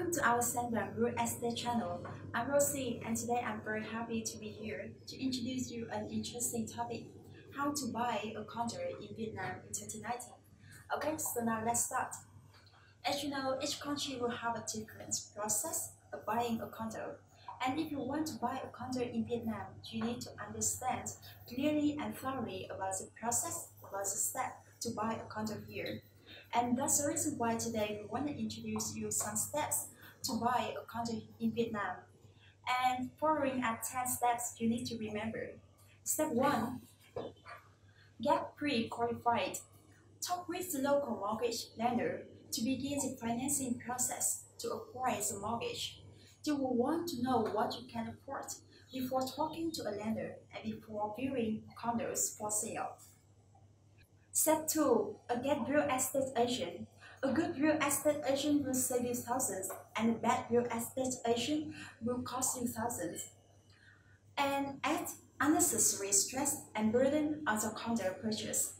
Welcome to our Senvang Real Estate channel. I'm 𝗩𝗲, and today I'm very happy to be here to introduce you an interesting topic: how to buy a condo in Vietnam in 2019. Okay, so now let's start. As you know, each country will have a different process of buying a condo. And if you want to buy a condo in Vietnam, you need to understand clearly and thoroughly about the process, about the step to buy a condo here. And that's the reason why today we want to introduce you some steps to buy a condo in Vietnam. And following at 10 steps you need to remember. Step 1. Get pre-qualified. Talk with the local mortgage lender to begin the financing process to acquire the mortgage. You will want to know what you can afford before talking to a lender and before viewing condos for sale. Step 2. Get real estate agent. A good real estate agent will save you thousands, and a bad real estate agent will cost you thousands and add unnecessary stress and burden on the condo purchase.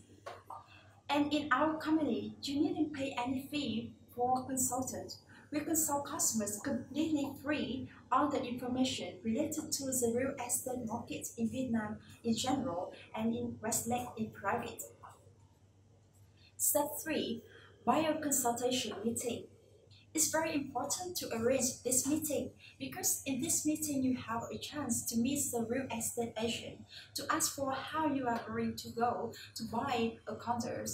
And in our company, you needn't pay any fee for a consultant. We consult customers completely free on the information related to the real estate market in Vietnam in general and in Westlake in private. Step 3. Buy a consultation meeting. It's very important to arrange this meeting because in this meeting you have a chance to meet the real estate agent to ask for how you are going to go to buy a condo.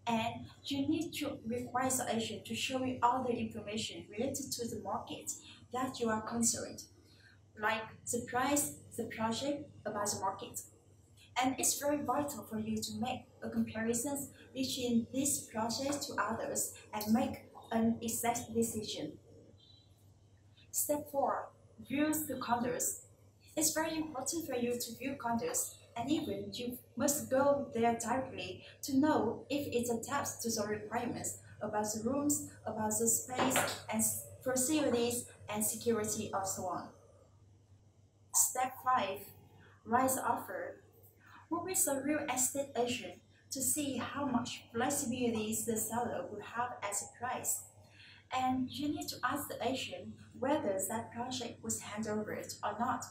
And you need to request the agent to show you all the information related to the market that you are concerned, like the price, the project, about the market. And it's very vital for you to make a comparison between this project to others and make an exact decision. Step 4. View the condos. It's very important for you to view condos, and even you must go there directly to know if it adapts to the requirements about the rooms, about the space and facilities and security and so on. Step 5. Write the offer. Work with a real estate agent to see how much flexibility the seller will have as a price. And you need to ask the agent whether that project was handed over or not.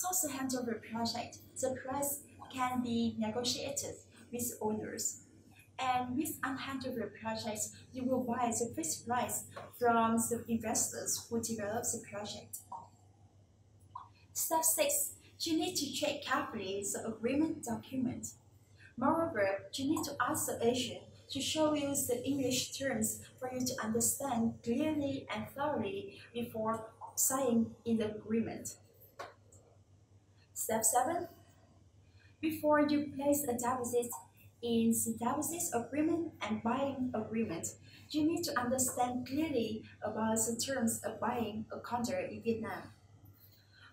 Towards the handover project, the price can be negotiated with owners. And with unhandover projects, you will buy the fixed price from the investors who develop the project. Step 6. You need to check carefully the agreement document. Moreover, you need to ask the agent to show you the English terms for you to understand clearly and thoroughly before signing in the agreement. Step 7. Before you place a deposit in the deposit agreement and buying agreement, you need to understand clearly about the terms of buying a condo in Vietnam.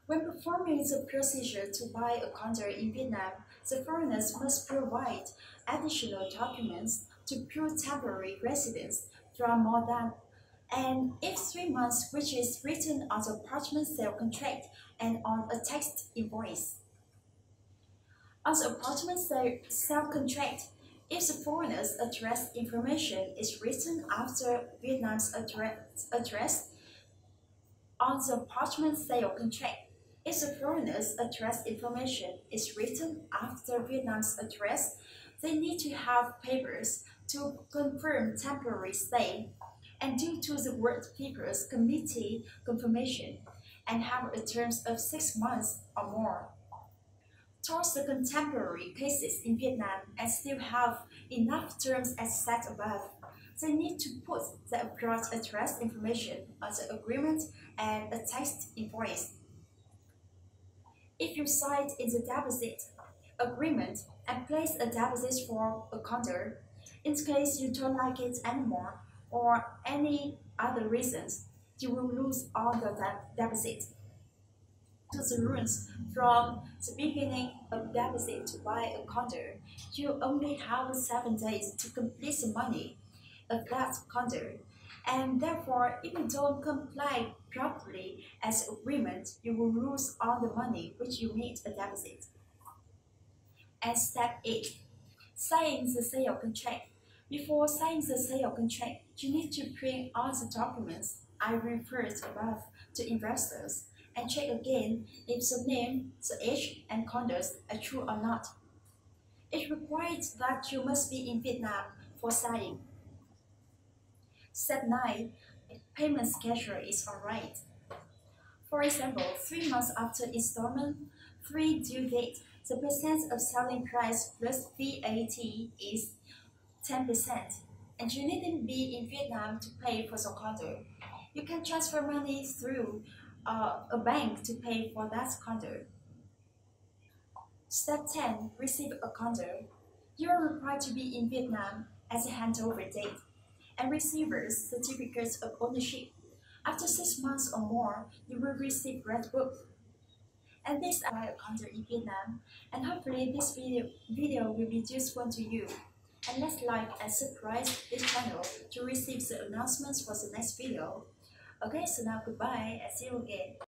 When performing the procedure to buy a condo in Vietnam, the foreigners must provide additional documents to prove temporary residence from more than and if 3 months, which is written on the apartment sale contract and on a text invoice. On the apartment sale contract, if the foreigner's address information is written after Vietnam's address on the apartment sale contract, if the foreigner's address information is written after Vietnam's address, they need to have papers to confirm temporary stay and due to the Work Papers Committee confirmation and have a term of 6 months or more. Towards the contemporary cases in Vietnam and still have enough terms as set above, they need to put the abroad address information on the agreement and a text invoice. If you sign in the deposit agreement and place a deposit for a condo, in case you don't like it anymore or any other reasons, you will lose all the deposit. To the rules from the beginning of deposit to buy a condo, you only have 7 days to complete the money of that condo, and therefore if you don't comply properly as agreement, you will lose all the money which you made a deposit. And step 8. Sign the sale contract. Before signing the sale contract, you need to print all the documents I referred above to investors and check again if the name, the age, and condos are true or not. It requires that you must be in Vietnam for signing. Step 9. Payment schedule is alright. For example, 3 months after installment, 3 due date, the percent of selling price plus VAT is 10%, and you needn't be in Vietnam to pay for the condo. You can transfer money through a bank to pay for that condo. Step 10. Receive a condo. You are required to be in Vietnam as a handover date and receiver's certificates of ownership. After 6 months or more, you will receive Red Book. And this is a condo in Vietnam, and hopefully this video will be useful to you. And let's like and subscribe this channel to receive the announcements for the next video. Okay, so now goodbye and see you again.